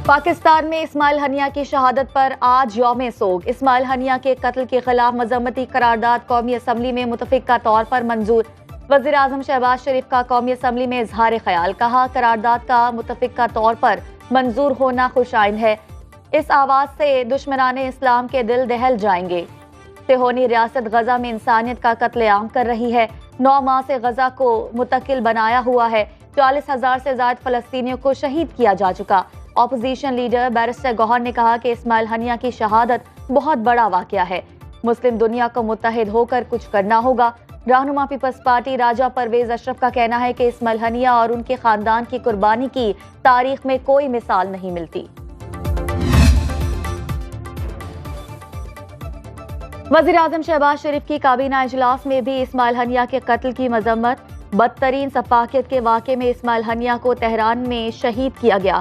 پاکستان میں اسماعیل ہنیہ کی شہادت پر آج یوم سوگ۔ اسماعیل ہنیہ کے قتل کے خلاف مذمتی قرارداد قومی اسمبلی میں متفقہ طور پر منظور۔ وزیر اعظم شہباز شریف کا قومی اسمبلی میں اظہار خیال، کہا قرارداد کا متفقہ طور پر منظور ہونا خوش آئند ہے۔ اس آواز سے دشمنان اسلام کے دل دہل جائیں گے۔ صہیونی ریاست غزہ میں انسانیت کا قتل عام کر رہی ہے۔ 9 ماہ سے غزہ کو متکل بنایا ہوا ہے۔ 40,000 سے زائد فلسطینیوں کو شہید کیا جا چکا۔ اپوزیشن لیڈر بیرسٹر گوہر نے کہا کہ اسماعیل ہنیہ کی شہادت بہت بڑا واقعہ ہے۔ مسلم دنیا کو متحد ہو کر کچھ کرنا ہوگا۔ رہنما پیپلز پارٹی راجہ پرویز اشرف کا کہنا ہے کہ اسماعیل ہنیہ اور ان کے خاندان کی قربانی کی تاریخ میں کوئی مثال نہیں ملتی۔ وزیر اعظم شہباز شریف کی کابینہ اجلاس میں بھی اسماعیل ہنیہ کے قتل کی مذمت۔ بدترین سفاکیت کے واقعے میں اسماعیل ہنیہ کو تہران میں شہید کیا گیا۔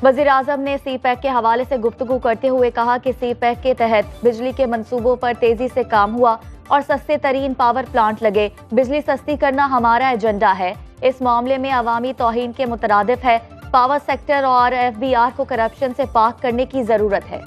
وزیر اعظم نے سی پیک کے حوالے سے گفتگو کرتے ہوئے کہا کہ سی پیک کے تحت بجلی کے منصوبوں پر تیزی سے کام ہوا اور سستے ترین پاور پلانٹ لگے۔ بجلی سستی کرنا ہمارا ایجنڈا ہے۔ اس معاملے میں عوامی توہین کے مترادف ہے۔ پاور سیکٹر اور FBR کو کرپشن سے پاک کرنے کی ضرورت ہے۔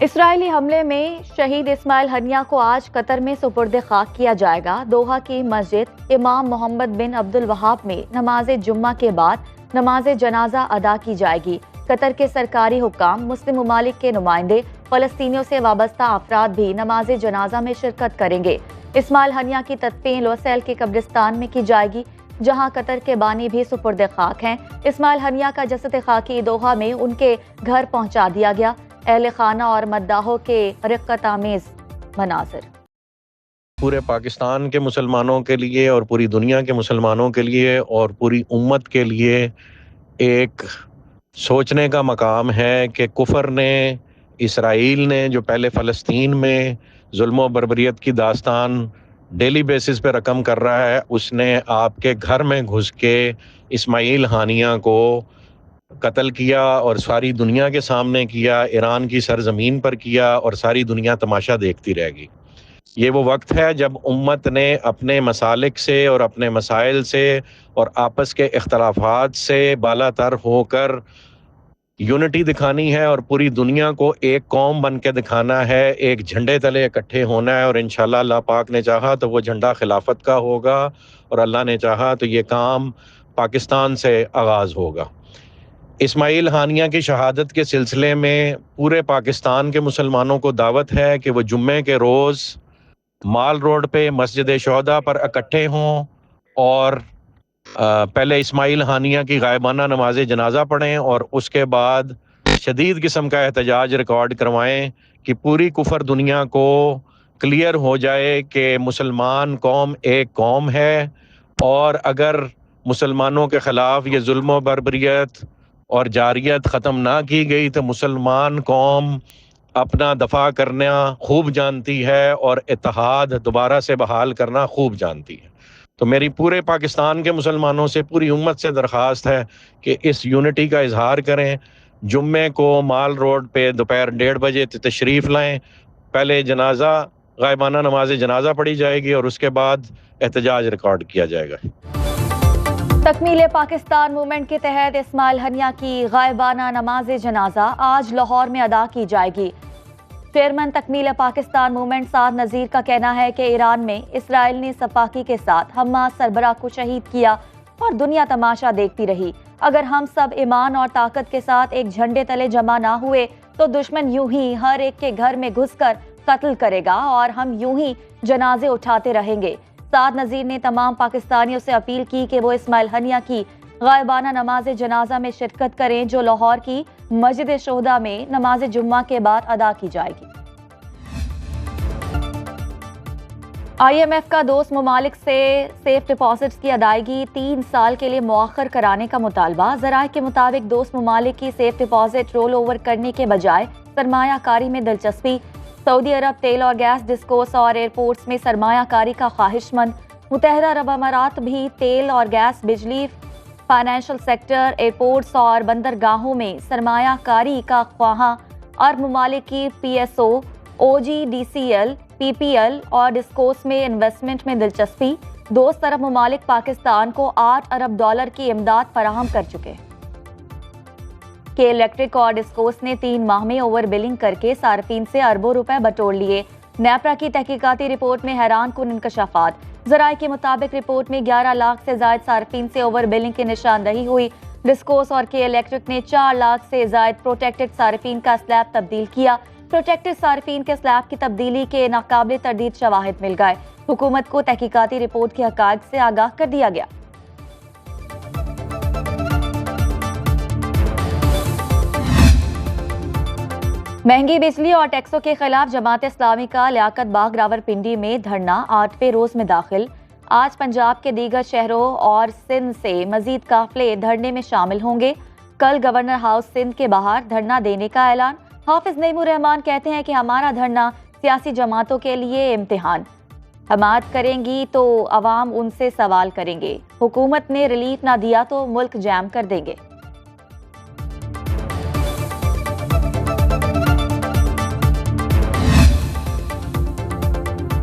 اسرائیلی حملے میں شہید اسماعیل ہنیہ کو آج قطر میں سپرد خاک کیا جائے گا۔ دوحہ کی مسجد امام محمد بن عبد الوہاب میں نماز جمعہ کے بعد نماز جنازہ ادا کی جائے گی۔ قطر کے سرکاری حکام، مسلم ممالک کے نمائندے، فلسطینیوں سے وابستہ افراد بھی نماز جنازہ میں شرکت کریں گے۔ اسماعیل ہنیہ کی تدفین لوسیل کے قبرستان میں کی جائے گی، جہاں قطر کے بانی بھی سپرد خاک ہیں۔ اسماعیل ہنیہ کا جسد خاکی دوحہ میں ان کے گھر پہنچا دیا گیا۔ اہل خانہ اور مداحوں کے رقت آمیز مناظر۔ پورے پاکستان کے مسلمانوں کے لیے اور پوری دنیا کے مسلمانوں کے لیے اور پوری امت کے لیے ایک سوچنے کا مقام ہے کہ کفر نے، اسرائیل نے جو پہلے فلسطین میں ظلم و بربریت کی داستان ڈیلی بیسس پہ رقم کر رہا ہے، اس نے آپ کے گھر میں گھس کے اسماعیل ہنیہ کو قتل کیا اور ساری دنیا کے سامنے کیا، ایران کی سرزمین پر کیا اور ساری دنیا تماشا دیکھتی رہ گئی۔ یہ وہ وقت ہے جب امت نے اپنے مسالک سے اور اپنے مسائل سے اور آپس کے اختلافات سے بالا تر ہو کر یونٹی دکھانی ہے اور پوری دنیا کو ایک قوم بن کے دکھانا ہے، ایک جھنڈے تلے اکٹھے ہونا ہے، اور انشاءاللہ اللہ پاک نے چاہا تو وہ جھنڈا خلافت کا ہوگا، اور اللہ نے چاہا تو یہ کام پاکستان سے آغاز ہوگا۔ اسماعیل ہنیہ کی شہادت کے سلسلے میں پورے پاکستان کے مسلمانوں کو دعوت ہے کہ وہ جمعے کے روز مال روڈ پہ مسجد شہداء پر اکٹھے ہوں اور پہلے اسماعیل ہنیہ کی غائبانہ نماز جنازہ پڑھیں اور اس کے بعد شدید قسم کا احتجاج ریکارڈ کروائیں کہ پوری کفر دنیا کو کلیئر ہو جائے کہ مسلمان قوم ایک قوم ہے، اور اگر مسلمانوں کے خلاف یہ ظلم و بربریت اور جاریت ختم نہ کی گئی تو مسلمان قوم اپنا دفاع کرنا خوب جانتی ہے اور اتحاد دوبارہ سے بحال کرنا خوب جانتی ہے۔ تو میری پورے پاکستان کے مسلمانوں سے، پوری امت سے درخواست ہے کہ اس یونٹی کا اظہار کریں۔ جمعے کو مال روڈ پہ دوپہر 1:30 بجے تشریف لائیں، پہلے جنازہ غائبانہ نماز جنازہ پڑھی جائے گی اور اس کے بعد احتجاج ریکارڈ کیا جائے گا۔ تکمیل پاکستان موومنٹ کے تحت اسماعیل ہنیہ کی غائبانہ نماز جنازہ آج لاہور میں ادا کی جائے گی۔ چیئرمین تکمیل پاکستان موومنٹ سعد نذیر کا کہنا ہے کہ ایران میں اسرائیل نے سپاہی کے ساتھ حماس سربراہ کو شہید کیا اور دنیا تماشا دیکھتی رہی۔ اگر ہم سب ایمان اور طاقت کے ساتھ ایک جھنڈے تلے جمع نہ ہوئے تو دشمن یوں ہی ہر ایک کے گھر میں گھس کر قتل کرے گا اور ہم یوں ہی جنازے اٹھاتے رہیں گے۔ سعد نذیر نے تمام پاکستانیوں سے اپیل کی کہ وہ اسماعیل ہنیہ کی غائبانہ نماز جنازہ میں شرکت کریں، جو لاہور کی مسجد شہداء میں نماز جمعہ کے بعد ادا کی جائے گی۔ IMF کا دوست ممالک سے سیف ڈپازٹس کی ادائیگی 3 سال کے لیے مؤخر کرانے کا مطالبہ۔ ذرائع کے مطابق دوست ممالک کی سیف ڈپازٹ رول اوور کرنے کے بجائے سرمایہ کاری میں دلچسپی۔ سعودی عرب تیل اور گیس ڈسکوس اور ایئرپورٹس میں سرمایہ کاری کا خواہش مند۔ متحدہ عرب امارات بھی تیل اور گیس، بجلی، فائنینشل سیکٹر، ایئرپورٹس اور بندرگاہوں میں سرمایہ کاری کا خواہاں۔ عرب ممالک کی PSO، OGDCL، PPL اور ڈسکوس میں انویسٹمنٹ میں دلچسپی۔ دوست عرب ممالک پاکستان کو $8 ارب کی امداد فراہم کر چکے۔ کے الیکٹرک اور ڈسکوس نے 3 ماہ میں اوور بلنگ کر کے صارفین سے اربوں روپے بٹور لیے۔ نیپرا کی تحقیقاتی رپورٹ میں حیران کن انکشافات۔ ذرائع کے مطابق رپورٹ میں 11 لاکھ سے زائد صارفین سے اوور بلنگ کی نشاندہی ہوئی۔ ڈسکوس اور کے الیکٹرک نے 4 لاکھ سے زائد پروٹیکٹڈ صارفین کا سلیب تبدیل کیا۔ پروٹیکٹڈ صارفین کے سلیب کی تبدیلی کے ناقابل تردید شواہد مل گئے۔ حکومت کو تحقیقاتی رپورٹ کے حقائق سے آگاہ کر دیا گیا۔ مہنگی بجلی اور ٹیکسوں کے خلاف جماعت اسلامی کا لیاقت باغ راولپنڈی میں دھرنا 8ویں روز میں داخل۔ آج پنجاب کے دیگر شہروں اور سندھ سے مزید قافلے دھرنے میں شامل ہوں گے۔ کل گورنر ہاؤس سندھ کے باہر دھرنا دینے کا اعلان۔ حافظ نعیم الرحمان کہتے ہیں کہ ہمارا دھرنا سیاسی جماعتوں کے لیے امتحان، حمایت کریں گی تو عوام ان سے سوال کریں گے، حکومت نے ریلیف نہ دیا تو ملک جام کر دیں گے۔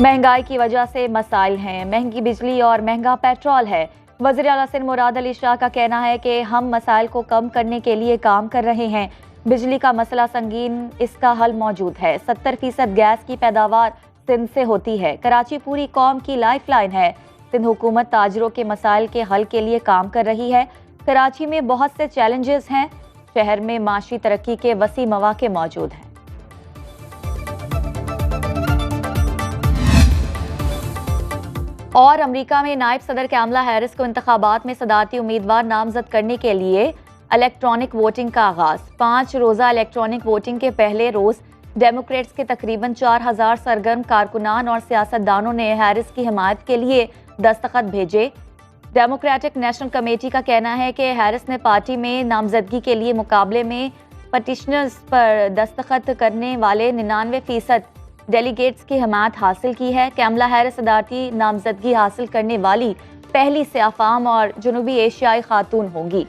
مہنگائی کی وجہ سے مسائل ہیں، مہنگی بجلی اور مہنگا پیٹرول ہے۔ وزیر اعلیٰ سندھ مراد علی شاہ کا کہنا ہے کہ ہم مسائل کو کم کرنے کے لیے کام کر رہے ہیں۔ بجلی کا مسئلہ سنگین، اس کا حل موجود ہے۔ 70% گیس کی پیداوار سندھ سے ہوتی ہے۔ کراچی پوری قوم کی لائف لائن ہے۔ سندھ حکومت تاجروں کے مسائل کے حل کے لیے کام کر رہی ہے۔ کراچی میں بہت سے چیلنجز ہیں، شہر میں معاشی ترقی کے وسیع مواقع موجود ہیں۔ اور امریکہ میں نائب صدر کیملا ہیرس کو انتخابات میں صدارتی امیدوار نامزد کرنے کے لیے الیکٹرانک ووٹنگ کا آغاز۔ 5 روزہ الیکٹرانک ووٹنگ کے پہلے روز ڈیموکریٹس کے تقریباً 4000 سرگرم کارکنان اور سیاستدانوں نے ہیرس کی حمایت کے لیے دستخط بھیجے۔ ڈیموکریٹک نیشنل کمیٹی کا کہنا ہے کہ ہیرس نے پارٹی میں نامزدگی کے لیے مقابلے میں پٹیشنرز پر دستخط کرنے والے 99% ڈیلیگیٹس کی حمایت حاصل کی ہے۔ کیملا ہیرس صدارتی نامزدگی حاصل کرنے والی پہلی سیاہ فام اور جنوبی ایشیائی خاتون ہوں گی۔